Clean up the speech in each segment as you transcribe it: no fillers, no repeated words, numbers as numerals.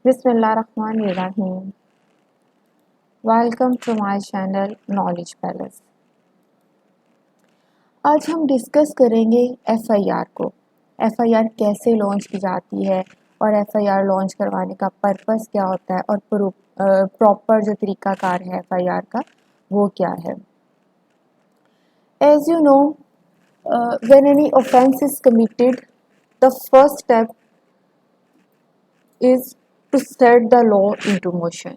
Bismillahirrahmanirrahim. Welcome to my channel knowledge palace. आज हम discuss करेंगे एफआईआर को। एफआईआर कैसे लॉन्च की जाती है और एफआईआर लॉन्च करवाने का पर्पस क्या होता है और प्रॉपर जो तरीकाकार है एफआईआर का वो क्या है। As you know, when any offence is committed, the first step is to set the law into motion.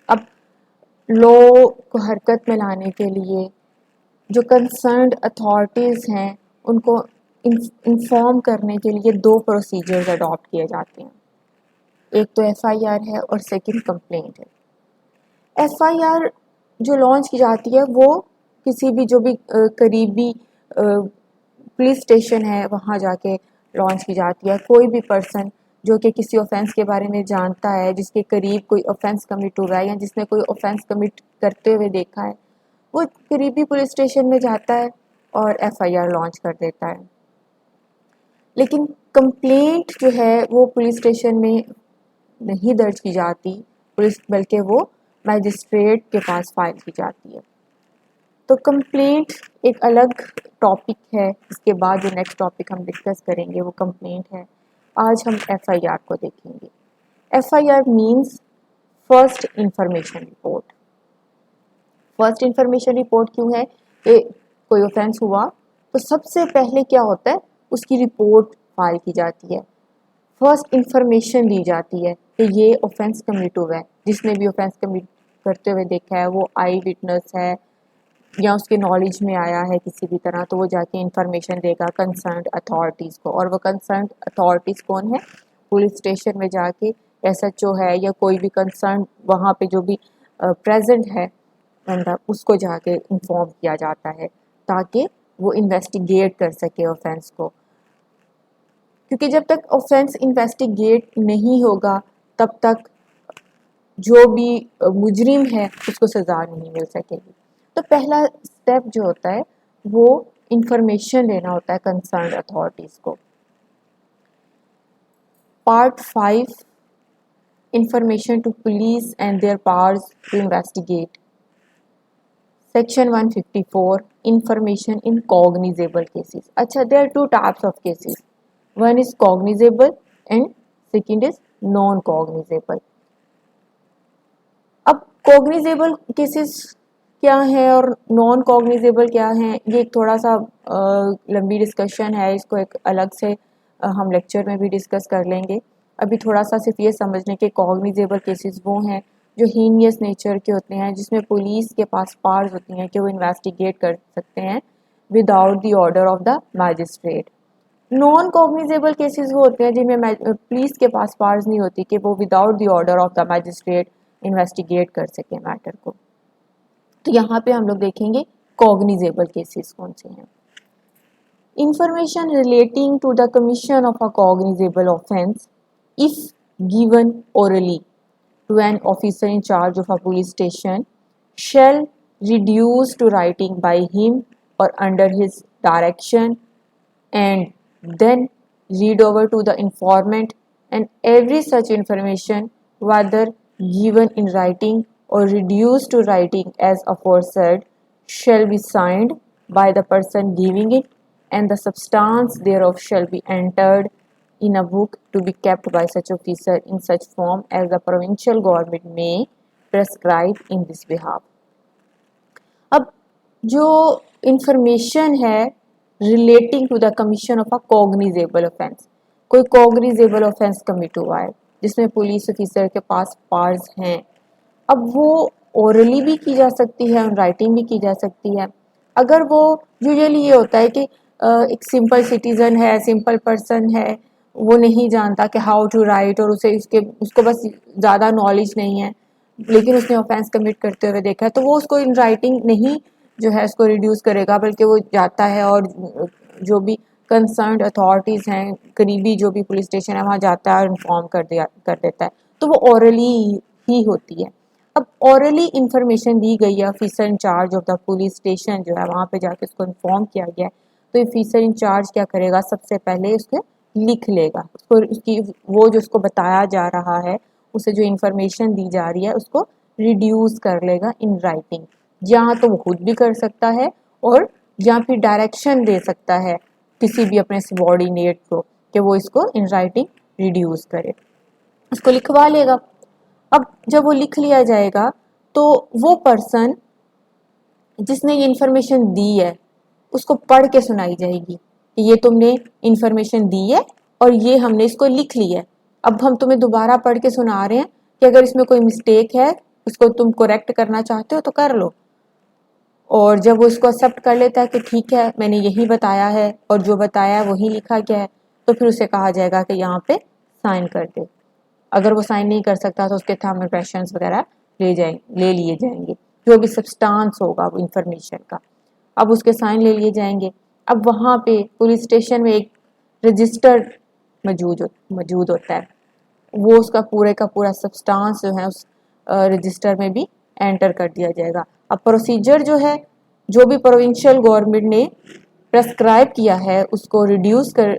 अब लॉ को हरकत में लाने के लिए जो कंसर्न्ड अथॉरिटीज़ हैं उनको इन्फॉर्म करने के लिए दो प्रोसीजर्स अडॉप्ट किए जाते हैं। एक तो एफआईआर है और सेकंड कंप्लेंट है। एफआईआर जो लॉन्च की जाती है वो किसी भी जो भी करीबी पुलिस स्टेशन है वहाँ जाके लॉन्च की जाती है। कोई भी पर्सन जो कि किसी ऑफेंस के बारे में जानता है, जिसके करीब कोई ऑफेंस कमिट हुआ है या जिसने कोई ऑफेंस कमिट करते हुए देखा है, वो करीबी पुलिस स्टेशन में जाता है और एफआईआर लॉन्च कर देता है। लेकिन कंप्लेंट जो है वो पुलिस स्टेशन में नहीं दर्ज की जाती, बल्कि वो मैजिस्ट्रेट के पास फाइल की जाती है। तो कंप्लेंट एक अलग टॉपिक है। इसके बाद जो नेक्स्ट टॉपिक हम डिस्कस करेंगे वो कंप्लेंट है। आज हम एफआईआर को देखेंगे। FIR means first information report. First information report क्यों है कि कोई ऑफेंस हुआ तो सबसे पहले क्या होता है, उसकी रिपोर्ट फाइल की जाती है। फर्स्ट इंफॉर्मेशन दी जाती है कि ये ऑफेंस कमिट हुआ है। जिसने भी ऑफेंस कमिट करते हुए देखा है वो आई विटनेस है या उसके नॉलेज में आया है किसी भी तरह, तो वो जाके इंफॉर्मेशन देगा कंसर्न्ड अथॉरिटीज़ को। और वो कंसर्न्ड अथॉरिटीज़ कौन है? पुलिस स्टेशन में जाके एसएचओ है या कोई भी कंसर्न वहाँ पे जो भी प्रेजेंट है बंदा, उसको जाके इन्फॉर्म किया जाता है ताकि वो इन्वेस्टिगेट कर सके ऑफेंस को। क्योंकि जब तक ऑफेंस इन्वेस्टिगेट नहीं होगा तब तक जो भी मुजरिम है उसको सज़ा नहीं मिल सकेगी। तो पहला स्टेप जो होता है वो इंफॉर्मेशन देना होता है कंसर्न अथॉरिटीज़ को। Part 5, information to police and their powers to investigate. Section 154, information in cognizable cases. अच्छा, there are two types of cases, one is cognizable and second is non cognizable. अब cognizable cases क्या है और non cognizable क्या है, ये एक थोड़ा सा लंबी डिस्कशन है। इसको एक अलग से हम लेक्चर में भी डिस्कस कर लेंगे। अभी थोड़ा सा सिर्फ ये समझने के कॉग्निजेबल केसेस वो हैं जो हीनियस नेचर के होते हैं, जिसमें पुलिस के पास पावर्स होती हैं कि वो इन्वेस्टिगेट कर सकते हैं without the order of the magistrate. Non cognizable cases वो होते हैं जिनमें पुलिस के पास पावर्स नहीं होती कि वो without the order of the magistrate investigate कर सके मैटर को। तो यहाँ पे हम लोग देखेंगे कॉग्निजेबल केसेस कौन से हैं। Information relating to the commission of a cognizable offence if given orally to an officer in charge of a police station shall reduce to writing by him or under his direction and then read over to the informant, and every such information, whether given in writing or reduced to writing as aforesaid, shall be signed by the person giving it, and the substance thereof shall be entered in a book to be kept by such officer in such form as the provincial government may prescribe in this behalf। अब जो information है relating to the commission of a cognizable offence, कोई cognizable offence commit हुआ है जिसमें police officer के पास powers हैं। अब वो ओरली भी की जा सकती है और राइटिंग भी की जा सकती है। अगर वो यूजुअली ये होता है कि एक सिंपल सिटीज़न है, सिंपल पर्सन है, वो नहीं जानता कि हाउ टू राइट और उसको बस ज़्यादा नॉलेज नहीं है, लेकिन उसने ऑफेंस कमिट करते हुए देखा है, तो वो उसको इन राइटिंग नहीं जो है उसको रिड्यूस करेगा, बल्कि वो जाता है और जो भी कंसर्न्ड अथॉरिटीज़ हैं, करीबी जो भी पुलिस स्टेशन है वहाँ जाता है और इन्फॉर्म कर देता है। तो वो ओरली ही होती है। अब ओरली इंफॉर्मेशन दी गई है, officer in charge of the police station जो है वहाँ पे जाके उसको इन्फॉर्म किया गया है, तो ऑफिसर इंचार्ज क्या करेगा, सबसे पहले उसके लिख लेगा, उसको उसकी वो जो उसको बताया जा रहा है, उसे जो इंफॉर्मेशन दी जा रही है उसको रिड्यूस कर लेगा इन राइटिंग। जहाँ तो वो खुद भी कर सकता है और या फिर डायरेक्शन दे सकता है किसी भी अपने सबॉर्डिनेट को कि वो इसको इन राइटिंग रिड्यूस करे, उसको लिखवा लेगा। अब जब वो लिख लिया जाएगा तो वो पर्सन जिसने ये इंफॉर्मेशन दी है उसको पढ़ के सुनाई जाएगी कि ये तुमने इंफॉर्मेशन दी है और ये हमने इसको लिख लिया है। अब हम तुम्हें दोबारा पढ़ के सुना रहे हैं कि अगर इसमें कोई मिस्टेक है, उसको तुम करेक्ट करना चाहते हो तो कर लो। और जब वो इसको एक्सेप्ट कर लेता है कि ठीक है मैंने यही बताया है और जो बताया है वही लिखा गया है, तो फिर उसे कहा जाएगा कि यहाँ पे साइन कर दे। अगर वो साइन नहीं कर सकता तो उसके थंब इम्प्रेशंस वगैरह ले लिए जाएंगे, जो भी सब्सटेंस होगा वो इंफॉर्मेशन का, अब उसके साइन ले लिए जाएंगे। अब वहाँ पे पुलिस स्टेशन में एक रजिस्टर मौजूद होता है, वो उसका पूरे का पूरा सब्सटेंस जो है उस रजिस्टर में भी एंटर कर दिया जाएगा। अब प्रोसीजर जो है, जो भी प्रोविंशियल गवर्नमेंट ने प्रेस्क्राइब किया है उसको रिड्यूस कर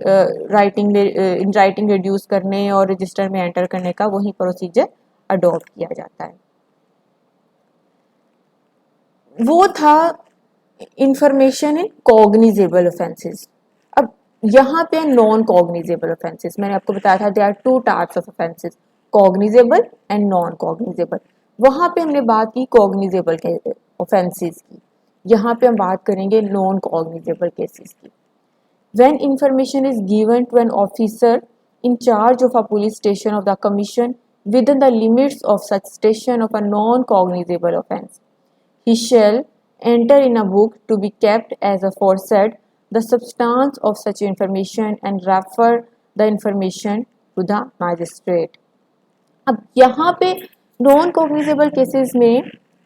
इन राइटिंग रिड्यूस करने और रजिस्टर में एंटर करने का, वही प्रोसीजर अडॉप्ट किया जाता है। वो था इंफॉर्मेशन इन कॉग्निजेबल ऑफेंसेस। अब यहाँ पे नॉन कॉग्निजेबल ऑफेंसेस, मैंने आपको बताया था there are two types of offences, cognizable and non cognizable. वहाँ पे हमने बात की कॉग्निजेबल के ऑफेंसेस की, यहाँ पे हम बात करेंगे नॉन कॉग्निजेबल केसेस की। When information is given to an officer in charge of a police station of the commission within the limits of such station of a non-cognizable offence, he shall enter in a book to be kept as aforesaid the substance of such information and refer the information to the magistrate. अब यहाँ पे non cognizable cases में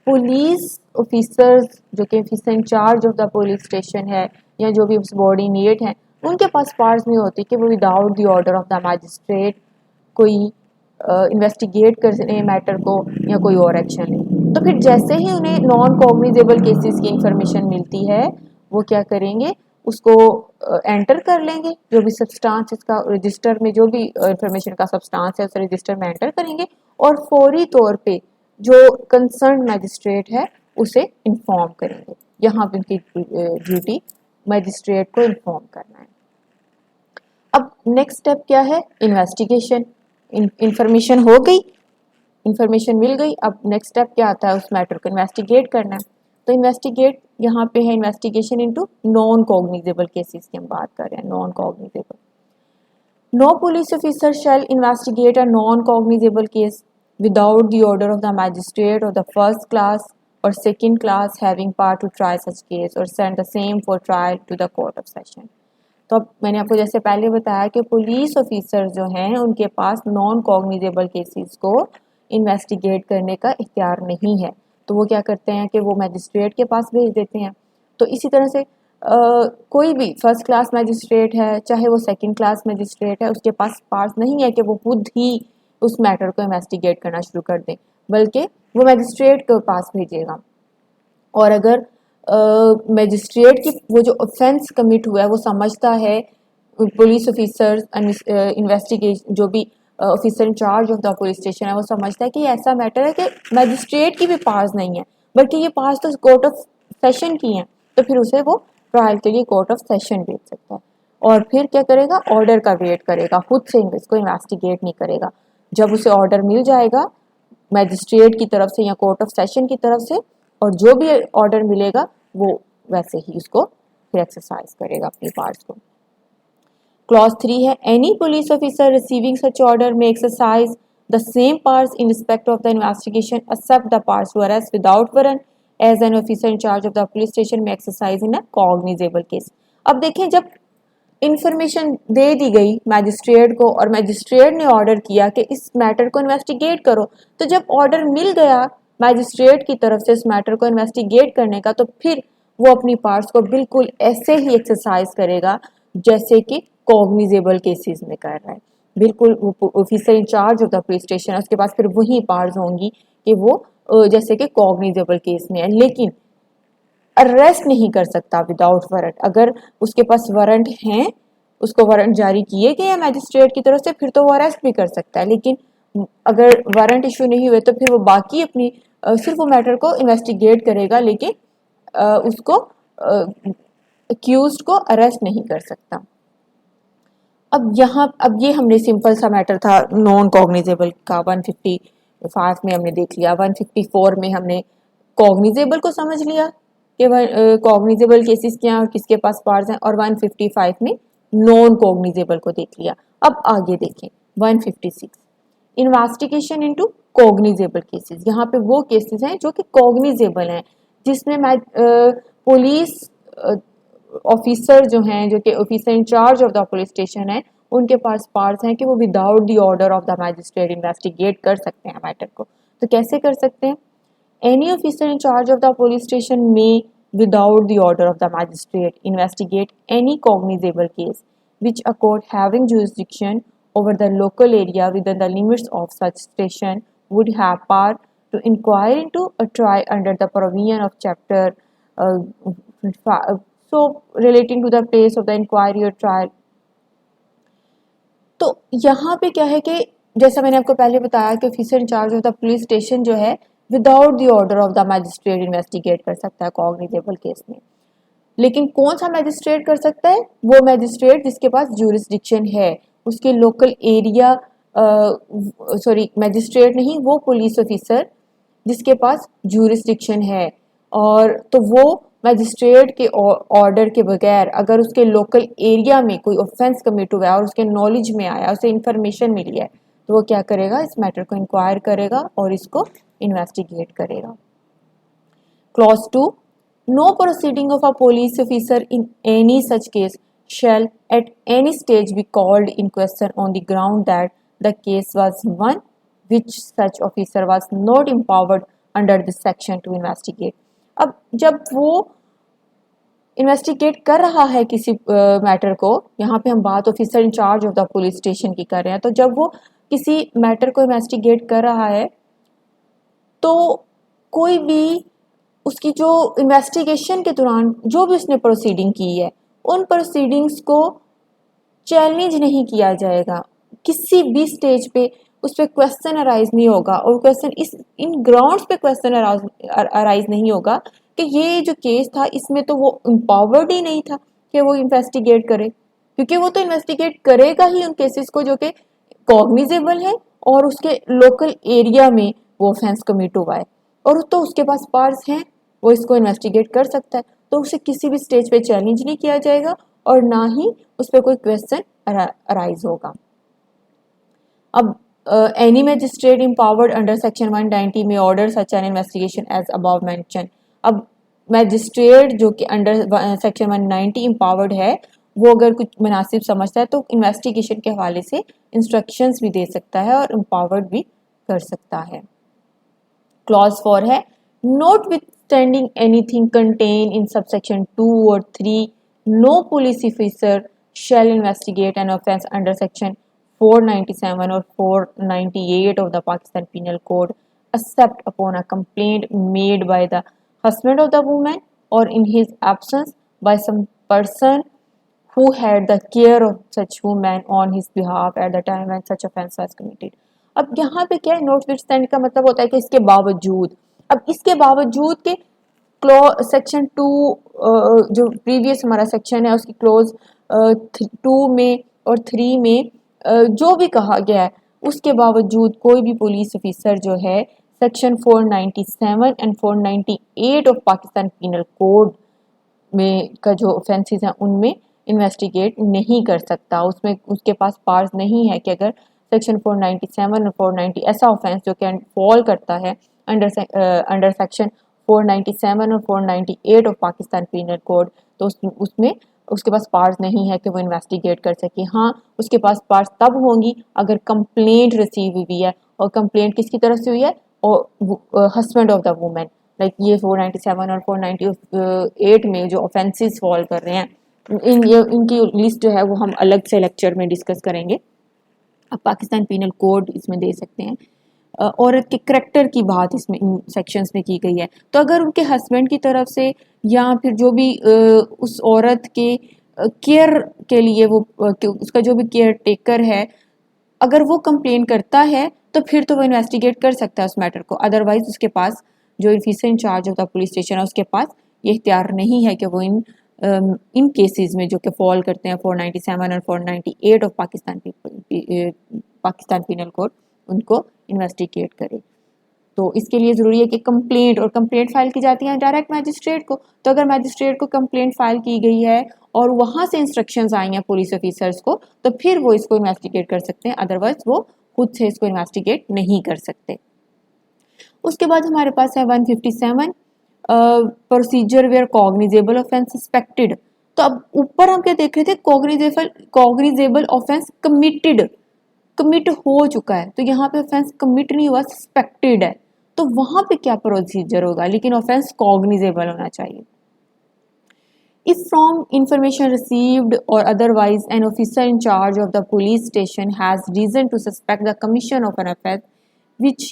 police officers जो कि officer in charge of the police station है या जो भी सबॉर्डिनेट हैं, उनके पास पावर्स नहीं होती कि वो without the order of the magistrate कोई इन्वेस्टिगेट करने मैटर को या कोई और एक्शन लें। तो फिर जैसे ही उन्हें नॉन कॉग्निजेबल केसेस की इंफॉर्मेशन मिलती है, वो क्या करेंगे, उसको एंटर कर लेंगे, जो भी सब्सटेंस इसका रजिस्टर में जो भी इंफॉर्मेशन का सब्सटेंस है उसे रजिस्टर में एंटर करेंगे और फौरी तौर पे जो कंसर्न मैजिस्ट्रेट है उसे इन्फॉर्म करेंगे। यहाँ पे उनकी ड्यूटी मैजिस्ट्रेट को इन्फॉर्म करना है। अब नेक्स्ट स्टेप क्या है, इन्वेस्टिगेशन। इंफॉर्मेशन हो गई, इंफॉर्मेशन मिल गई, अब नेक्स्ट स्टेप क्या आता है, उस मैटर को इन्वेस्टिगेट करना है। तो इन्वेस्टिगेट यहाँ पे है investigation into non cognizable cases की हम बात कर रहे हैं। Non cognizable, no police officer shall investigate a non cognizable case without the order of the magistrate of the first class or second class having power to try such case or send the same for trial to the court of session। तो अब मैंने आपको जैसे पहले बताया कि police officer जो हैं उनके पास नॉन कॉग्निजेबल केसेस को इन्वेस्टिगेट करने का इख्तियार नहीं है, तो वो क्या करते हैं कि वो मैजिस्ट्रेट के पास भेज देते हैं। तो इसी तरह से कोई भी फर्स्ट क्लास मैजिस्ट्रेट है चाहे वो सेकंड क्लास मैजिस्ट्रेट है, उसके पास पास नहीं है कि वो खुद ही उस मैटर को इन्वेस्टिगेट करना शुरू कर दें, बल्कि वो मैजिस्ट्रेट के पास भेजेगा। और अगर मैजिस्ट्रेट की वो जो ऑफेंस कमिट हुआ है वो समझता है, पुलिस ऑफिसर्स इन्वेस्टिगेशन जो भी officer in charge of the police station है वो समझता है कि ऐसा मैटर है कि मैजिस्ट्रेट की भी पास नहीं है बल्कि ये पास तो कोर्ट ऑफ सेशन की हैं, तो फिर उसे वो ट्रायल के लिए कोर्ट ऑफ सेशन भेज सकता है। और फिर क्या करेगा, ऑर्डर का वेट करेगा, खुद से इसको इन्वेस्टिगेट नहीं करेगा। जब उसे ऑर्डर मिल जाएगा मैजिस्ट्रेट की तरफ से या कोर्ट ऑफ सेशन की तरफ से, और जो भी ऑर्डर मिलेगा वो वैसे ही उसको फिर एक्सरसाइज करेगा अपनी पार्ट्स को। क्लॉज 3 है, any police officer receiving such order may exercise the same parts in respect of the investigation except the parts to arrest without warrant as an officer in charge of the police station may exercise in a cognizable case. अब देखें, जब information दे दी गई magistrate को और magistrate ने order किया कि इस मैटर को इन्वेस्टिगेट करो, तो जब ऑर्डर मिल गया मैजिस्ट्रेट की तरफ से इस मैटर को इन्वेस्टिगेट करने का, तो फिर वो अपनी पार्ट्स को बिल्कुल ऐसे ही एक्सरसाइज करेगा जैसे कि कॉग्निजेबल केसेस में कर रहा है। बिल्कुल officer in charge of the police station है, उसके पास फिर वही पार्ट्स होंगी कि वो जैसे कि कॉग्निजेबल केस में है, लेकिन अरेस्ट नहीं कर सकता विदाउट वारंट। अगर उसके पास वारंट हैं उसको वारंट जारी किए गए हैं मैजिस्ट्रेट की तरफ से, फिर तो वो अरेस्ट भी कर सकता है। लेकिन अगर वारंट इशू नहीं हुए तो फिर वो बाकी अपनी सिर्फ वो मैटर को इन्वेस्टिगेट करेगा, लेकिन उसको अक्यूज्ड को अरेस्ट नहीं कर सकता। अब ये हमने सिंपल सा मैटर था नॉन कॉग्निजेबल का 155 में हमने देख लिया। 154 में हमने कॉग्निजेबल को समझ लिया कि कॉग्निजेबल केसेस क्या हैं और किसके पास पार्स हैं, और 155 में नॉन कॉग्निजेबल को देख लिया। अब आगे देखें 156 इन्वेस्टिगेशन इनटू कॉग्निजेबल केसेस। यहाँ पे वो केसेस हैं जो कि कॉग्निजेबल हैं, जिसमें पुलिस ऑफिसर जो हैं, जो कि officer in charge of the police station है, उनके पास पावर्स हैं कि वो without the order of the magistrate investigate कर सकते हैं मैटर को। तो कैसे कर सकते हैं? Any officer in charge of the police station में without the order of the magistrate investigate any cognizable case which a court having jurisdiction over the local area within the limits of such station would have power to inquire into a trial under the provision of chapter so relating to the place of the inquiry or trial। तो यहाँ पे क्या है कि जैसा मैंने आपको पहले बताया कि officer in charge of the police station जो है without the order of the magistrate investigate कर सकता है कॉग्निजेबल केस में। लेकिन कौन सा मैजिस्ट्रेट कर सकता है? वो मैजिस्ट्रेट जिसके पास ज्यूरिसडिक्शन है, उसके लोकल एरिया मैजिस्ट्रेट नहीं, वो पुलिस ऑफिसर जिसके पास ज्यूरिसडिक्शन है। और तो वो मैजिस्ट्रेट के ऑर्डर के बगैर अगर उसके लोकल एरिया में कोई ऑफेंस कमिट हुआ है और उसके नॉलेज में आया, उसे इंफॉर्मेशन मिली है, तो वो क्या करेगा? इस मैटर को इंक्वायर करेगा और इसको इन्वेस्टिगेट करेगा। Clause 2 no proceeding of a police officer in any such case shall at any stage be called in question on the ground that the case was one which such officer was not empowered under this section to investigate। अब जब वो investigate कर रहा है किसी matter को, यहाँ पे हम बात officer in charge of the police station की कर रहे हैं, तो जब वो किसी मैटर को इन्वेस्टिगेट कर रहा है तो कोई भी उसकी जो इन्वेस्टिगेशन के दौरान जो भी उसने प्रोसीडिंग की है, उन प्रोसीडिंग्स को चैलेंज नहीं किया जाएगा। किसी भी स्टेज पे उस पर क्वेश्चन अराइज नहीं होगा, और क्वेश्चन इन ग्राउंड्स पे क्वेश्चन अराइज नहीं होगा कि ये जो केस था इसमें तो वो एम्पावर्ड ही नहीं था कि वो इन्वेस्टिगेट करे, क्योंकि वो तो इन्वेस्टिगेट करेगा ही उन केसेस को जो कि कॉग्निजेबल है और उसके लोकल एरिया में वो ऑफेंस कमिट हुआ है, और तो उसके पास पावर्स हैं, वो इसको इन्वेस्टिगेट कर सकता है। तो उसे किसी भी स्टेज पे चैलेंज नहीं किया जाएगा और ना ही उस पर कोई क्वेश्चन अराइज होगा। अब any magistrate empowered under section 190 may order such an investigation as above mention. अब मैजिस्ट्रेट जो कि अंडर सेक्शन 190 एम्पावर्ड है, वो अगर कुछ मुनासिब समझता है तो इन्वेस्टिगेशन के हवाले से इंस्ट्रक्शंस भी दे सकता है और एम्पावर्ड भी कर सकता है। क्लॉज 4 है notwithstanding anything contained in subsection 2 or 3 no police officer shall investigate an offence under section 497 or 498 of the Pakistan Penal Code except upon a complaint made by the husband of the woman or in his absence by some person who had the care of such woman on his behalf at the time when such offence was committed। अब यहाँ पे क्या है? नॉटविथस्टैंड का मतलब होता है कि इसके बावजूद। अब इसके बावजूद के सेक्शन 2 जो प्रीवियस हमारा सेक्शन है उसकी क्लोज 2 में और 3 में जो भी कहा गया है, उसके बावजूद कोई भी पुलिस ऑफिसर जो है section 497 and 498 of Pakistan penal code में का जो ऑफेंसेस हैं उनमें इन्वेस्टिगेट नहीं कर सकता। उसमें उसके पास पावर्स नहीं है कि अगर सेक्शन 497 और 490 ऐसा ऑफेंस जो कि फॉल करता है अंडर सेक्शन 497 और 498 ऑफ पाकिस्तान पीनल कोड, तो उसमें उसके पास पावर्स नहीं है कि वो इन्वेस्टिगेट कर सके। हाँ, उसके पास पावर्स तब होंगी अगर कंप्लेंट रिसीव हुई है, और कंप्लेंट किसकी तरफ से हुई है? और husband of the women. Like ये 497 और 498 में जो ऑफेंसेस फॉल कर रहे हैं, इनकी लिस्ट जो है वो हम अलग से लेक्चर में डिस्कस करेंगे। अब पाकिस्तान पीनल कोड इसमें दे सकते हैं। औरत के करैक्टर की बात इसमें इन सेक्शंस में की गई है। तो अगर उनके हस्बैंड की तरफ से या फिर जो भी उस औरत के केयर के लिए वो उसका जो भी केयर टेकर है, अगर वो कंप्लेन करता है तो फिर तो वो इन्वेस्टिगेट कर सकता है उस मैटर को। अदरवाइज उसके पास जो ऑफिसर इंचार्ज होता है पुलिस स्टेशन है, उसके पास ये इख्तियार नहीं है कि वो इन केसेस में जो कि फॉल करते हैं 497 और 498 ऑफ पाकिस्तान पिनल कोड, उनको इन्वेस्टिगेट करे। तो इसके लिए ज़रूरी है कि कंप्लेंट फाइल की जाती है डायरेक्ट मैजिस्ट्रेट को। तो अगर मैजिस्ट्रेट को कंप्लेंट फाइल की गई है और वहाँ से इंस्ट्रक्शंस आई हैं पुलिस ऑफिसर्स को, तो फिर वो इसको इन्वेस्टिगेट कर सकते हैं, अदरवाइज वो खुद से इसको इन्वेस्टिगेट नहीं कर सकते। उसके बाद हमारे पास है 157 procedure where cognizable offence suspected. तो अब ऊपर हम क्या देख रहे थे, कॉग्निजेबल ऑफेंस कमिट हो चुका है, तो यहाँ पे ऑफेंस कमिट नहीं हुआ, सस्पेक्टेड है, तो वहां पे क्या प्रोसीजर होगा, लेकिन ऑफेंस कॉग्निजेबल होना चाहिए। If from information received or otherwise an officer in charge of the police station has reason to suspect the commission of an offence which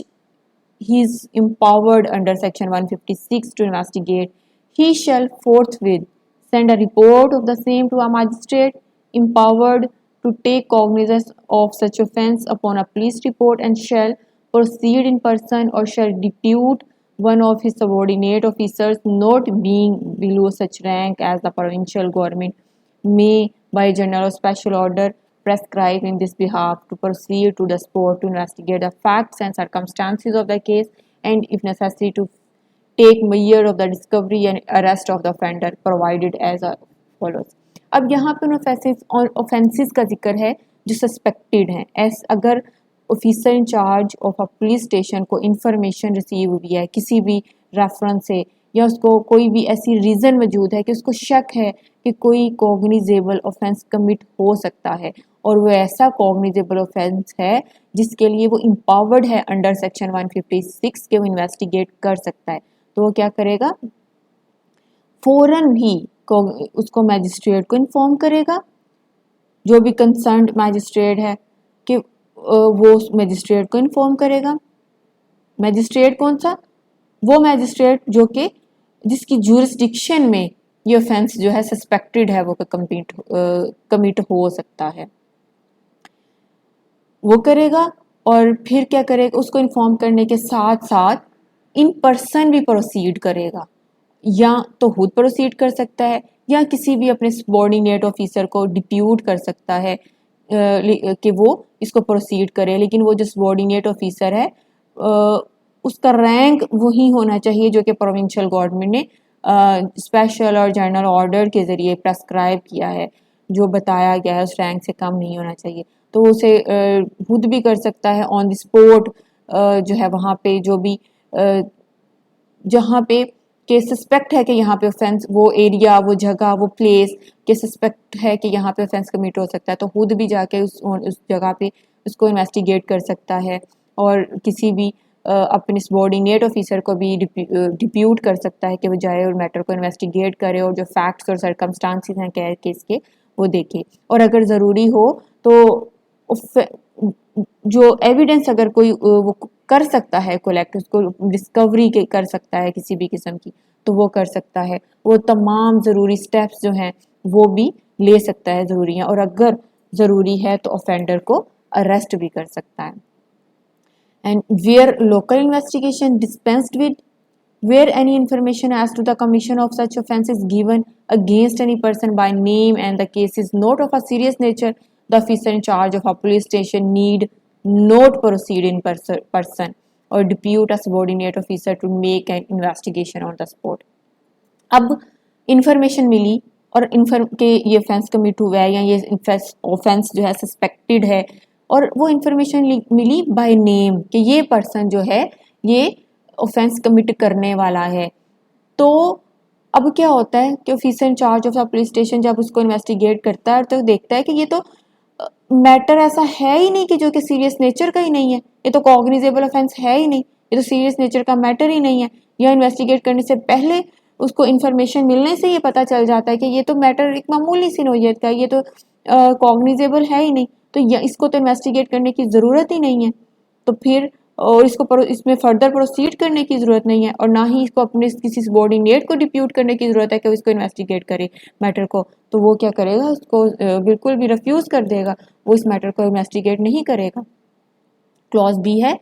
he is empowered under section 156 to investigate, he shall forthwith send a report of the same to a magistrate empowered to take cognizance of such offence upon a police report, and shall proceed in person or shall depute one of his subordinate officers not being below such rank as the provincial government may by general or special order prescribe in this behalf to proceed to the spot to investigate the facts and circumstances of the case, and if necessary to take measure of the discovery and arrest of the offender provided as follows। अब यहाँ पे offences का जिक्र है जो suspected हैं। अगर officer in charge of a police station को इंफॉर्मेशन रिसीव हुई है किसी भी रेफरेंस से, या उसको कोई भी ऐसी रीज़न मौजूद है कि उसको शक है कि कोई कॉग्निजेबल ऑफेंस कमिट हो सकता है, और वो ऐसा कॉग्निजेबल ऑफेंस है जिसके लिए वो एम्पावर्ड है अंडर सेक्शन 156 के वो इन्वेस्टिगेट कर सकता है, तो वो क्या करेगा, फौरन ही उसको मैजिस्ट्रेट को इन्फॉर्म करेगा, जो भी कंसर्न्ड मैजिस्ट्रेट है कि वो मैजिस्ट्रेट को इन्फॉर्म करेगा। मैजिस्ट्रेट कौन सा, वो मैजिस्ट्रेट जो कि जिसकी जुरिस्डिक्शन में ये ऑफेंस जो है सस्पेक्टेड है वो कमिट हो सकता है, वो करेगा। और फिर क्या करेगा, उसको इन्फॉर्म करने के साथ साथ इन पर्सन भी प्रोसीड करेगा, या तो खुद प्रोसीड कर सकता है या किसी भी अपने सबॉर्डिनेट ऑफिसर को डिप्यूट कर सकता है कि वो इसको प्रोसीड करे, लेकिन वो जो सबॉर्डिनेट ऑफिसर है उसका रैंक वही होना चाहिए जो कि प्रोविंशियल गवर्नमेंट ने स्पेशल और जनरल ऑर्डर के ज़रिए प्रेस्क्राइब किया है, जो बताया गया है उस रैंक से कम नहीं होना चाहिए। तो उसे खुद भी कर सकता है ऑन द स्पॉट, जो है वहाँ पे जो भी जहाँ पे के सस्पेक्ट है कि यहाँ पे ऑफेंस, वो एरिया, वो जगह, वो प्लेस के सस्पेक्ट है कि यहाँ पे ऑफेंस कमिट हो सकता है, तो खुद भी जाके उस जगह पे उसको इन्वेस्टिगेट कर सकता है, और किसी भी अपने सबॉर्डिनेट ऑफिसर को भी डिप्यूट कर सकता है कि वो जाए और मैटर को इन्वेस्टिगेट करे और जो फैक्ट्स और सर्कमस्टांसिस हैं केस के वो देखे, और अगर ज़रूरी हो तो जो एविडेंस अगर कोई वो कर सकता है कलेक्ट, उसको डिस्कवरी कर सकता है किसी भी किस्म की, तो वो कर सकता है, वो तमाम ज़रूरी स्टेप्स जो हैं वो भी ले सकता है ज़रूरी है, और अगर ज़रूरी है तो ऑफेंडर को अरेस्ट भी कर सकता है। And where local investigation dispensed with, where any information as to the commission of such offence is given against any person by name and the case is not of a serious nature, the officer in charge of a police station need not proceed in person or depute a subordinate officer to make an investigation on the spot। अब information मिली और के ये offence commit हुआ है या ये offence जो है सस्पेक्टेड है, और वो इंफॉर्मेशन मिली बाय नेम कि ये पर्सन जो है ये ऑफेंस कमिट करने वाला है, तो अब क्या होता है कि officer in charge of the police station जब उसको इन्वेस्टिगेट करता है तो देखता है कि ये तो मैटर ऐसा है ही नहीं कि जो कि सीरियस नेचर का ही नहीं है, ये तो कॉग्निजेबल ऑफेंस है ही नहीं, ये तो सीरियस नेचर का मैटर ही नहीं है, या इन्वेस्टिगेट करने से पहले उसको इन्फॉर्मेशन मिलने से ये पता चल जाता है कि ये तो मैटर एक मामूली सी नोयत का, ये तो कॉग्निजेबल है ही नहीं, तो इसको तो इन्वेस्टिगेट करने की ज़रूरत ही नहीं है, तो फिर और इसमें फर्दर प्रोसीड करने की ज़रूरत नहीं है, और ना ही इसको अपने किसी सबॉर्डिनेट को डिप्यूट करने की ज़रूरत है कि वो इसको इन्वेस्टिगेट करे मैटर को। तो वो क्या करेगा, उसको बिल्कुल भी रिफ्यूज़ कर देगा, वो इस मैटर को इन्वेस्टिगेट नहीं करेगा। क्लॉज बी है,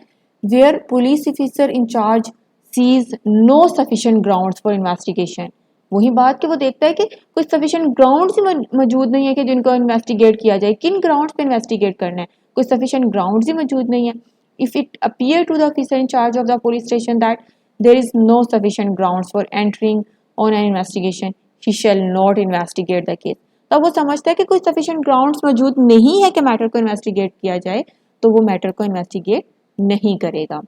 where police officer in charge sees no sufficient grounds for investigation. वही बात कि वो देखता है कि कोई सफिशिएंट ग्राउंड्स ही मौजूद नहीं है कि जिनको इन्वेस्टिगेट किया जाए। किन ग्राउंड्स पे इन्वेस्टिगेट करना है, कोई सफिशिएंट ग्राउंड्स ही मौजूद नहीं है। If it appear to the officer in charge of the police station that there is no sufficient grounds for entering on an investigation, he shall not investigate the case. तब वो समझता है कि कोई sufficient grounds मौजूद नहीं है कि मैटर को इन्वेस्टिगेट किया जाए, तो वो मैटर को इन्वेस्टिगेट नहीं करेगा।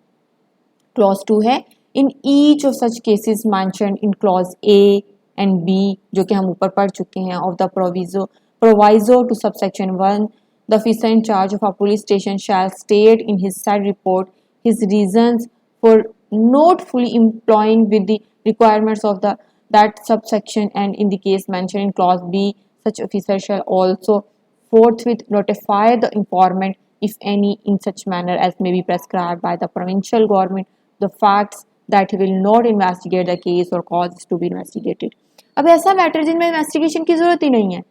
क्लॉज 2 है, in each of such cases mentioned in clause A and B, जो कि हम ऊपर पढ़ चुके हैं, of the proviso to subsection 1, the officer in charge of a police station shall state in his said report his reasons for not fully employing with the requirements of that subsection, and in the case mentioned in clause B, such officer shall also forthwith notify the informant, if any, in such manner as may be prescribed by the provincial government, the facts that he will not investigate the case or cause to be investigated। अब ऐसा matter जिनमें investigation की जरूरत ही नहीं है,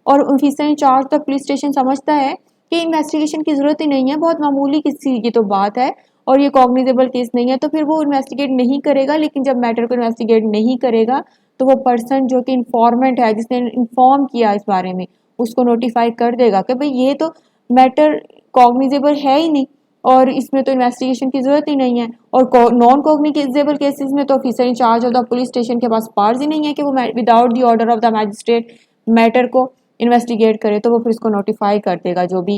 और officer in charge the police station समझता है कि इन्वेस्टिगेशन की जरूरत ही नहीं है, बहुत मामूली किसी की तो बात है और ये कॉग्निजेबल केस नहीं है, तो फिर वो इन्वेस्टिगेट नहीं करेगा। लेकिन जब मैटर को इन्वेस्टिगेट नहीं करेगा तो वो पर्सन जो कि इन्फॉर्मेंट है, जिसने इन्फॉर्म किया इस बारे में, उसको नोटिफाई कर देगा कि भाई ये तो मैटर कॉग्निजेबल है ही नहीं और इसमें तो इन्वेस्टिगेशन की जरूरत ही नहीं है। और नॉन कॉग्निजेबल केसेस में तो officer in charge of the police station के पास पावर्स ही नहीं है कि वो without the order of the magistrate matter को इन्वेस्टिगेट करे, तो वो फिर इसको नोटिफाई कर देगा, जो भी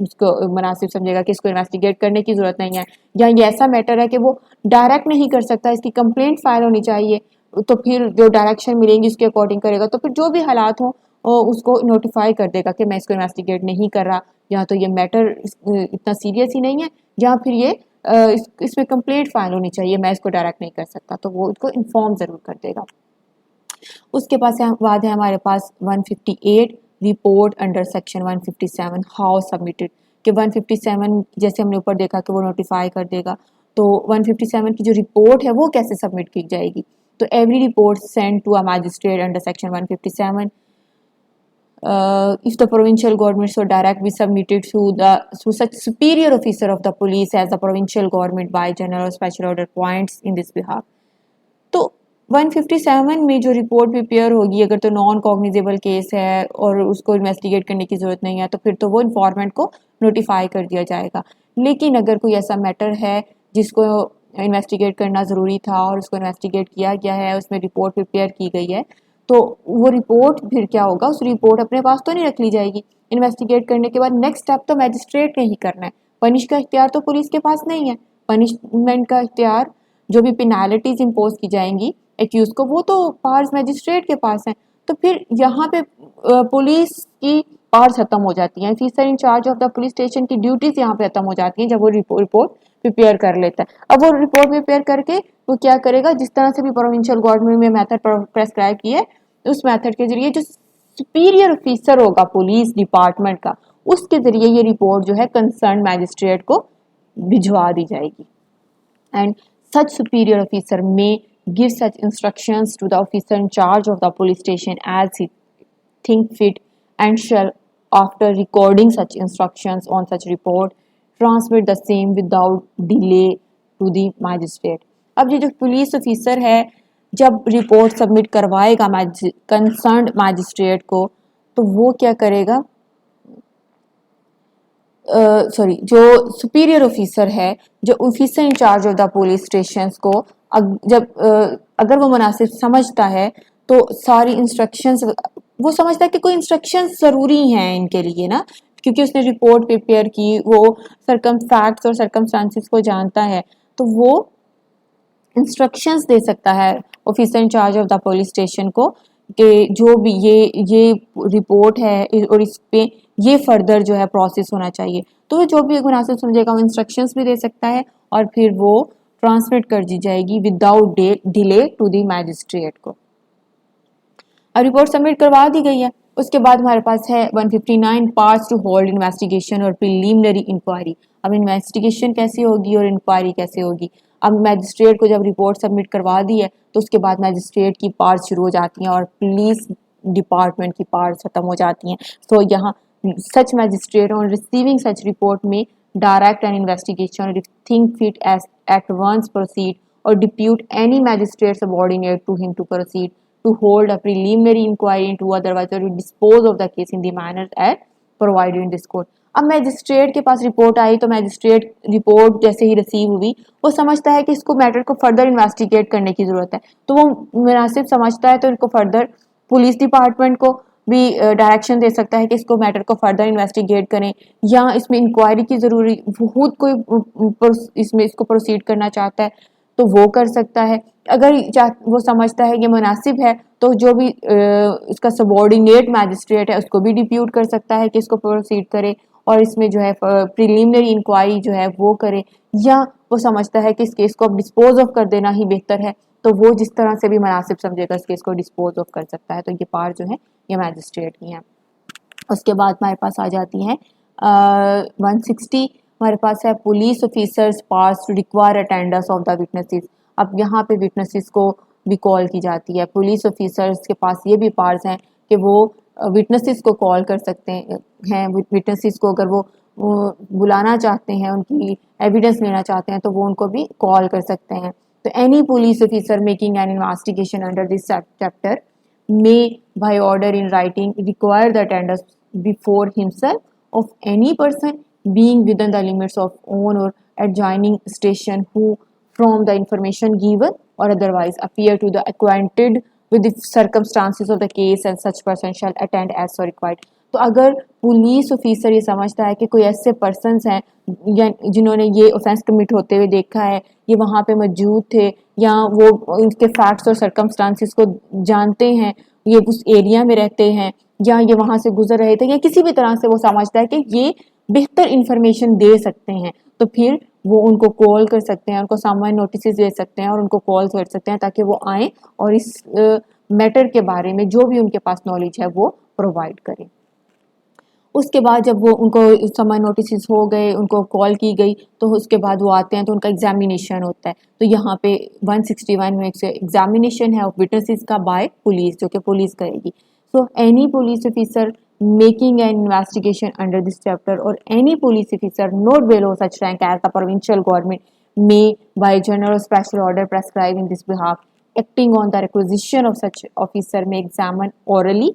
उसको मुनासिब समझेगा कि इसको इन्वेस्टिगेट करने की जरूरत नहीं है। या ये ऐसा मैटर है कि वो डायरेक्ट नहीं कर सकता, इसकी कंप्लेंट फाइल होनी चाहिए, तो फिर जो डायरेक्शन मिलेंगी उसके अकॉर्डिंग करेगा। तो फिर जो भी हालात हो उसको नोटिफाई कर देगा कि मैं इसको इन्वेस्टिगेट नहीं कर रहा, या तो ये मैटर इतना सीरियस ही नहीं है, या फिर ये इसमें कंप्लेंट फाइल होनी चाहिए, मैं इसको डायरेक्ट नहीं कर सकता, तो वो इसको इन्फॉर्म ज़रूर कर देगा। उसके बाद है हमारे पास 158 report under section 157 how submitted, कि 157 जैसे हमने ऊपर देखा कि वो नोटिफाई कर देगा, तो 157 की जो रिपोर्ट है वो कैसे सबमिट की जाएगी। तो every report send to a magistrate under section 157 if the provincial government so direct be submitted through such superior officer of the police as the provincial government by general or special order points in this behalf। तो 157 में जो report prepare होगी, अगर तो non cognizable case है और उसको investigate करने की ज़रूरत नहीं है, तो फिर तो वो इन्फॉर्मेंट को नोटिफाई कर दिया जाएगा। लेकिन अगर कोई ऐसा मैटर है जिसको इन्वेस्टिगेट करना ज़रूरी था और उसको इन्वेस्टिगेट किया गया है, उसमें रिपोर्ट प्रिपेयर की गई है, तो वो रिपोर्ट फिर क्या होगा, उस रिपोर्ट अपने पास तो नहीं रख ली जाएगी। इन्वेस्टिगेट करने के बाद नेक्स्ट स्टेप तो मैजिस्ट्रेट ने ही करना है। पनिश का इख्तियार तो पुलिस के पास नहीं है, पनिशमेंट का इख्तियार, जो भी पेनाल्टीज इम्पोज की जाएंगी एक्यूज को, वो तो पावर्स मैजिस्ट्रेट के पास हैं। तो फिर यहाँ पे पुलिस की पावर्स खत्म हो जाती हैं, officer in charge of the police station की ड्यूटीज यहाँ पे खत्म हो जाती हैं जब वो रिपोर्ट प्रिपेयर कर लेता है। अब वो रिपोर्ट प्रिपेयर करके वो क्या करेगा, जिस तरह से भी प्रोविंशियल गवर्नमेंट में मेथड प्रेस्क्राइब किया है, उस मेथड के जरिए जो सुपीरियर ऑफिसर होगा पुलिस डिपार्टमेंट का, उसके जरिए ये रिपोर्ट जो है कंसर्न मैजिस्ट्रेट को भिजवा दी जाएगी। And such superior officer may give such instructions to the officer in charge of the police station as he think fit, and shall, after recording such instructions on such report, transmit the same without delay to the magistrate। अब ये जो police officer है जब report submit करवाएगा concerned magistrate को, तो वो क्या करेगा, जो सुपीरियर ऑफिसर है, जो officer in charge of the police station को जब अगर वो मुनासिब समझता है, तो सारी इंस्ट्रक्शंस वो समझता है कि कोई इंस्ट्रक्शंस ज़रूरी हैं इनके लिए ना, क्योंकि उसने रिपोर्ट प्रिपेयर की, वो फैक्ट्स और सर्कमस्टांसिस को जानता है, तो वो इंस्ट्रक्शंस दे सकता है officer in charge of the police station को कि जो भी ये रिपोर्ट है और इस पे ये फर्दर जो है प्रोसेस होना चाहिए। तो जो भी मुनासिब समझेगा वो इंस्ट्रक्शंस भी दे सकता है और फिर वो ट्रांसमिट कर दी जाएगी without delay to the magistrate को। अब रिपोर्ट सबमिट करवा दी गई है। उसके बाद हमारे पास है 159 पार्ट्स टू होल्ड इन्वेस्टिगेशन और प्रिलिमिनरी इंक्वायरी। अब इन्वेस्टिगेशन कैसे होगी और इंक्वायरी कैसे होगी। अब मैजिस्ट्रेट को जब रिपोर्ट सबमिट करवा दी है तो उसके बाद मैजिस्ट्रेट की पार्ट शुरू हो जाती हैं और पुलिस डिपार्टमेंट की पार्ट खत्म हो जाती हैं। तो यहाँ such magistrate on receiving such report may direct an investigation or if think fit as at once proceed or depute any magistrate subordinate to him to proceed to hold a preliminary inquiry into otherwise or to dispose of the case in the manner as provided in this court। अब magistrate के पास report आई तो magistrate report जैसे ही receive हुई वो समझता है कि इसको मैटर को फर्दर इन्वेस्टिगेट करने की जरूरत है, तो वो मुनासिब समझता है तो इनको फर्दर पुलिस डिपार्टमेंट को भी डायरेक्शन दे सकता है कि इसको मैटर को फर्दर इन्वेस्टिगेट करें, या इसमें इंक्वायरी की ज़रूरी खुद कोई इसमें इसको प्रोसीड करना चाहता है तो वो कर सकता है। अगर वो समझता है कि मुनासिब है तो जो भी इसका सबॉर्डिनेट मैजिस्ट्रेट है उसको भी डिप्यूट कर सकता है कि इसको प्रोसीड करे और इसमें जो है प्रिलिमिनरी इंक्वायरी जो है वो करे, या वो समझता है कि इस केस को अब डिस्पोज ऑफ कर देना ही बेहतर है तो वो जिस तरह से भी मुनासिब समझेगा इस केस को डिस्पोज ऑफ कर सकता है। तो ये पार जो है ये मैजिस्ट्रेट की हैं। उसके बाद हमारे पास आ जाती हैं 160 हमारे पास है police officers power to require attendance of the witnesses. अब यहाँ पे विटनेसेस को भी कॉल की जाती है। पुलिस ऑफिसर्स के पास ये भी पार्स हैं कि वो विटनेसेस को कॉल कर सकते हैं। विटनेसेस को अगर वो बुलाना चाहते हैं, उनकी एविडेंस लेना चाहते हैं तो वो उनको भी कॉल कर सकते हैं। तो any police officer making an investigation under this chapter may by order in writing require the attendance before himself of any person being within the limits of own or adjoining station who from the information given or otherwise appear to the acquainted with the circumstances of the case and such person shall attend as so required। तो अगर police officer ये समझता है कि कोई ऐसे persons हैं या जिन्होंने ये ऑफेंस कमिट होते हुए देखा है, ये वहाँ पे मौजूद थे या वो उनके फैक्ट्स और सर्कमस्टांसिस को जानते हैं, ये उस एरिया में रहते हैं या ये वहाँ से गुजर रहे थे, या किसी भी तरह से वो समझता है कि ये बेहतर इंफॉर्मेशन दे सकते हैं तो फिर वो उनको कॉल कर सकते हैं, उनको सामान नोटिस दे सकते हैं और उनको कॉल कर सकते हैं ताकि वो आएँ और इस मैटर के बारे में जो भी उनके पास नॉलेज है वो प्रोवाइड करें। उसके बाद जब वो उनको समय नोटिस हो गए, उनको कॉल की गई तो उसके बाद वो आते हैं तो उनका एग्जामिनेशन होता है। तो यहाँ पे 161 में एग्जामिनेशन है ऑफ विटनेसेस का बाय पुलिस, जो कि पुलिस करेगी। So any police officer making an investigation under this chapter or any police officer not below such rank as the provincial government may by general or special order prescribe in this behalf acting on the requisition of such officer may examine orally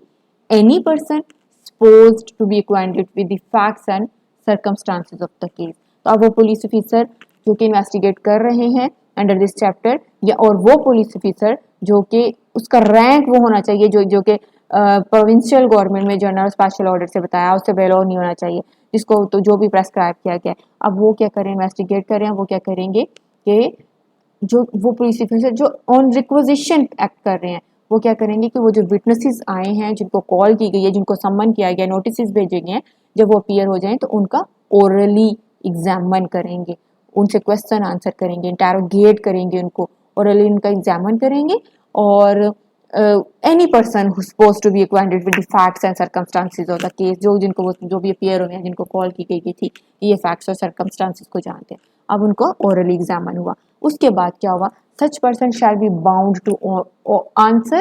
any person supposed to be acquainted with the facts and circumstances of the case। तो अब वो police officer जो कि investigate कर रहे हैं under this chapter, या और वो पुलिस ऑफिसर जो कि उसका रैंक वो होना चाहिए जो कि प्रोविंशियल गवर्नमेंट में जनरल स्पेशल ऑर्डर से बताया उससे बेलो नहीं होना चाहिए, जिसको तो जो भी प्रेस्क्राइब किया गया है। अब वो क्या करें, इन्वेस्टिगेट करें, वो क्या करेंगे कि जो वो पुलिस ऑफिसर जो ऑन रिक्विजिशन एक्ट कर रहे हैं वो क्या करेंगे कि वो जो विटनेसेस आए हैं, जिनको कॉल की गई है, जिनको सम्मन किया गया, नोटिस भेजे गए हैं, जब वो अपीयर हो जाएं तो उनका ओरली एग्जामिन करेंगे, उनसे क्वेश्चन आंसर करेंगे, इंटरोगेट करेंगे, उनको ओरली उनका एग्जामिन करेंगे। और any person who suppose to be acquainted with the facts and circumstances of the case, जो भी अपीयर हुए हैं, जिनको कॉल की गई थी, ये फैक्ट्स और सर्कमस्टांसेस को जानते हैं, अब उनको ओरली एग्जामिन हुआ। उसके बाद क्या हुआ, such person shall be bound to answer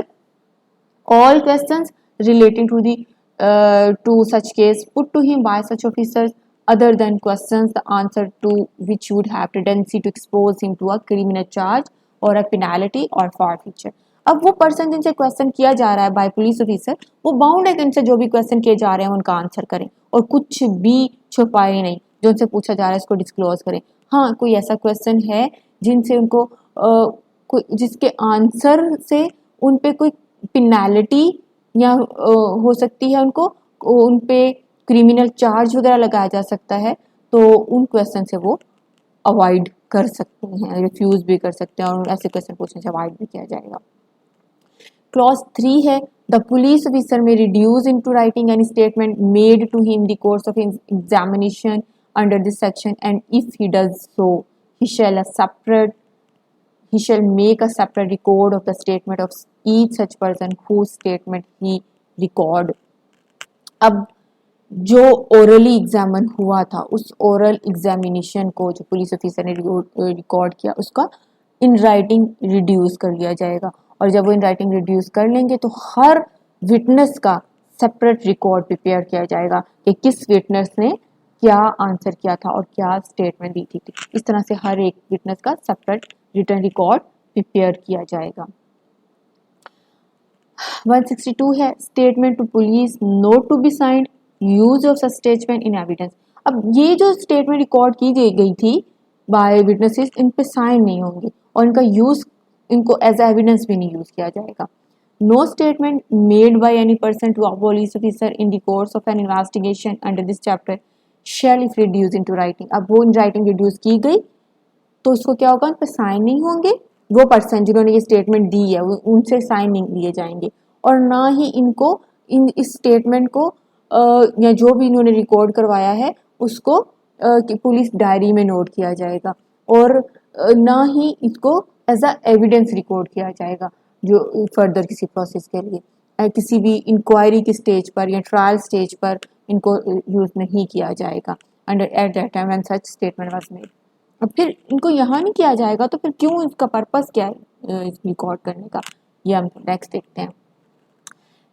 all questions relating to the to such case put to him by such officers other than questions the answer to which would have tendency to expose him to a criminal charge or a penalty or forfeiture। अब वो person जिनसे question किया जा रहा है bye police officer, वो bound है कि उनसे जो भी क्वेश्चन किए जा रहे हैं उनका आंसर करें और कुछ भी छुपाए नहीं, जो उनसे पूछा जा रहा है इसको डिस्क्लोज करें। हाँ, कोई ऐसा क्वेश्चन है जिनसे उनको जिसके आंसर से उन पे कोई पेनल्टी या हो सकती है, उनको उन पे क्रिमिनल चार्ज वगैरह लगाया जा सकता है, तो उन क्वेश्चन से वो अवॉइड कर सकते हैं, रिफ्यूज भी कर सकते हैं और ऐसे क्वेश्चन पूछने से अवॉइड भी किया जाएगा। क्लॉज 3 है the police officer may reduce into writing any statement made to him the course of examination under this section and if he does so he shall make a separate record of the statement of each such person whose statement he record। अब जो orally examine हुआ था उस oral examination को जो police officer ने record किया उसका इन राइटिंग रिड्यूस कर लिया जाएगा। और जब वो इन राइटिंग रिड्यूस कर लेंगे तो हर विटनेस का सेपरेट रिकॉर्ड प्रिपेयर किया जाएगा कि किस विटनेस ने क्या आंसर किया था और क्या स्टेटमेंट दी थी। इस तरह से हर एक विटनेस का सेपरेट रिटन रिकॉर्ड प्रिपेयर किया जाएगा। 162 है statement to police not to be signed use of such statement in evidence. अब ये जो स्टेटमेंट रिकॉर्ड की गई थी बाय विटनेसेस इन पे साइन नहीं होंगे और इनका यूज इनको एज एविडेंस भी नहीं यूज किया जाएगा। No statement made by any person to a police officer in the course of an investigation under this chapter shall if reduce into writing. अब वो इन राइटिंग रिड्यूस की गई तो उसको क्या होगा, उन पर साइन नहीं होंगे, वो पर्सन जिन्होंने ये स्टेटमेंट दी है उनसे साइन नहीं लिए जाएंगे और ना ही इनको इस स्टेटमेंट को या जो भी इन्होंने रिकॉर्ड करवाया है उसको पुलिस डायरी में नोट किया जाएगा और ना ही इसको एज अ एविडेंस रिकॉर्ड किया जाएगा जो फर्दर किसी प्रोसेस के लिए किसी भी इंक्वायरी की स्टेज पर या ट्रायल स्टेज पर इनको यूज नहीं किया जाएगा under at that time when such statement was made. अब फिर इनको यहाँ नहीं किया जाएगा तो फिर क्यों, इसका पर्पस क्या है रिकॉर्ड करने का, ये हम नेक्स्ट देखते हैं।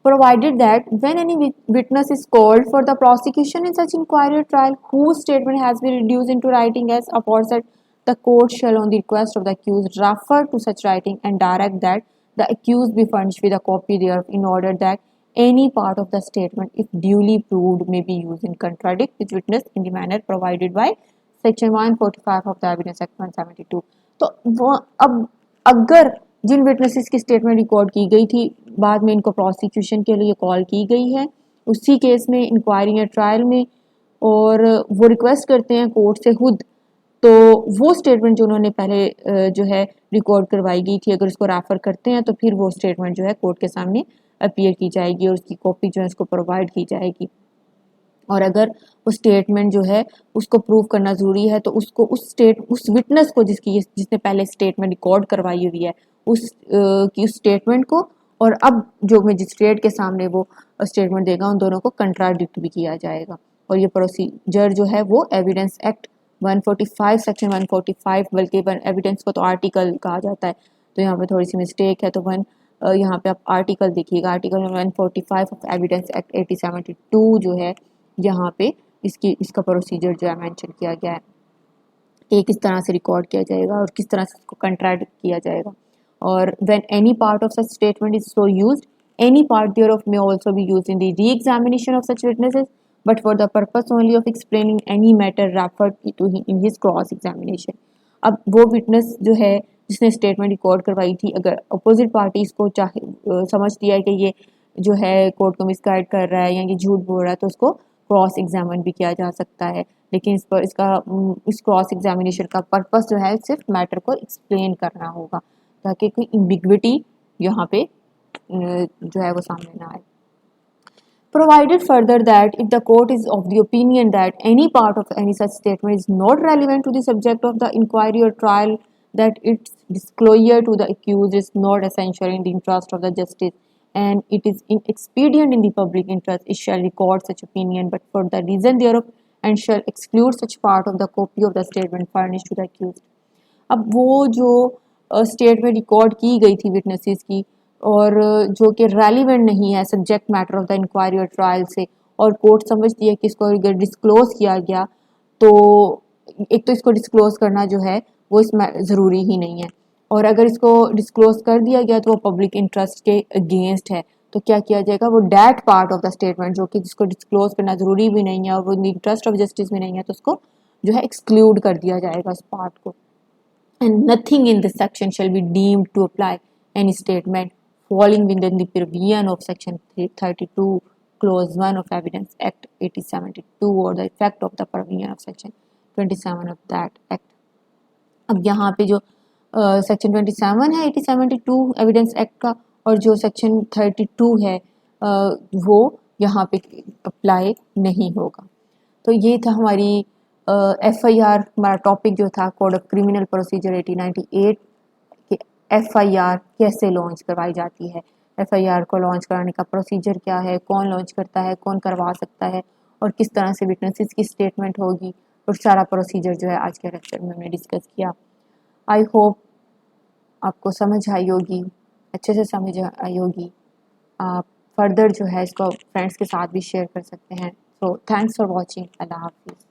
Provided that when any witness is called for the prosecution in such inquiry or trial whose statement has been reduced into writing as aforesaid, the court shall on the request of the accused refer to such writing and direct that the accused be furnished with a copy thereof in order that any part of the statement, if duly proved, may be used in contradict with witness in the manner provided by section 145 of the Evidence Act 172। तो वो अब अगर जिन witnesses की statement record की गई थी बाद में इनको प्रोसिक्यूशन के लिए कॉल की गई है उसी केस में इंक्वायरी या ट्रायल में और वो रिक्वेस्ट करते हैं कोर्ट से खुद, तो वो स्टेटमेंट जो उन्होंने पहले जो है रिकॉर्ड करवाई गई थी अगर उसको रेफर करते हैं तो फिर वो स्टेटमेंट जो है कोर्ट के सामने अपीयर की जाएगी और उसकी कॉपी जो है उसको प्रोवाइड की जाएगी। और अगर वो स्टेटमेंट जो है उसको प्रूव करना ज़रूरी है तो उसको उस विटनेस को जिसने पहले स्टेटमेंट रिकॉर्ड करवाई हुई है उस स्टेटमेंट को और अब जो मजिस्ट्रेट के सामने वो स्टेटमेंट देगा उन दोनों को कंट्राडिक्ट भी किया जाएगा। और ये प्रोसीजर जो है वो एविडेंस एक्ट 145 सेक्शन 145 बल्कि एविडेंस को तो आर्टिकल कहा जाता है तो यहाँ पे थोड़ी सी मिस्टेक है तो यहाँ पे आप आर्टिकल देखिएगा, आर्टिकल 145 ऑफ एविडेंस एक्ट 1872 जो है यहाँ पे इसका प्रोसीजर जो है मेंशन किया गया है कि किस तरह से रिकॉर्ड किया जाएगा और किस तरह से इसको कंट्राडिक्ट किया जाएगा। और when any part of such statement is so used any part thereof may also be used in the re-examination of such witnesses but for the purpose only of explaining any matter referred to in his cross examination. अब वो witness जो है जिसने statement record करवाई थी अगर opposite party इसको चाहे समझती है कि ये जो है कोर्ट को मिसगाइड कर रहा है या ये झूठ बोल रहा है तो उसको क्रॉस एग्जामिन भी किया जा सकता है, लेकिन इस क्रॉस एग्जामिनेशन का पर्पस जो है सिर्फ मैटर को एक्सप्लेन करना होगा ताकि कोई इम्बिग्विटी यहाँ पे जो है वो सामने ना आए। Provided further that if the court is of the opinion that any part of any such statement is not relevant to the subject of the inquiry or trial, that its disclosure to the accused is not essential in the interest of the justice and it is inexpedient in the public interest, it shall record such opinion but for the reason thereof and shall exclude such part of the copy of the statement furnished to the accused। अब वो जो statement record की गई थी witnesses की और जो कि रेलिवेंट नहीं है subject matter of the inquiry और ट्रायल से और कोर्ट समझती है कि इसको अगर डिस्क्लोज किया गया तो एक तो इसको डिस्क्लोज करना जो है वो इसमें ज़रूरी ही नहीं है और अगर इसको डिस्क्लोज कर दिया गया तो वो पब्लिक इंटरेस्ट के अगेंस्ट है तो क्या किया जाएगा, वो that part of the statement जो कि जिसको डिस्क्लोज करना ज़रूरी भी नहीं है और वो in the interest of justice भी नहीं है तो उसको जो है एक्सक्लूड कर दिया जाएगा उस पार्ट को। And nothing in this section shall be deemed to apply any statement falling within the purview of section 32 clause 1 of Evidence Act 1872 or the effect of the provision of section 27 of that act। अब यहाँ पे जो section 27 है 1872 evidence act का और जो section 32 है वो यहाँ पे अप्लाई नहीं होगा। तो ये था हमारी FIR हमारा टॉपिक जो था कोड ऑफ क्रिमिनल प्रोसीजर 1898 कि FIR कैसे लॉन्च करवाई जाती है, FIR को लॉन्च कराने का प्रोसीजर क्या है, कौन लॉन्च करता है, कौन करवा सकता है और किस तरह से विटनेसेस की स्टेटमेंट होगी, और सारा प्रोसीजर जो है आज के लेक्चर में हमने डिस्कस किया। आई होप आपको समझ आई होगी, अच्छे से समझ आई होगी। आप फर्दर जो है इसको फ्रेंड्स के साथ भी शेयर कर सकते हैं। So thanks for watching. अल्लाह हाफिज़।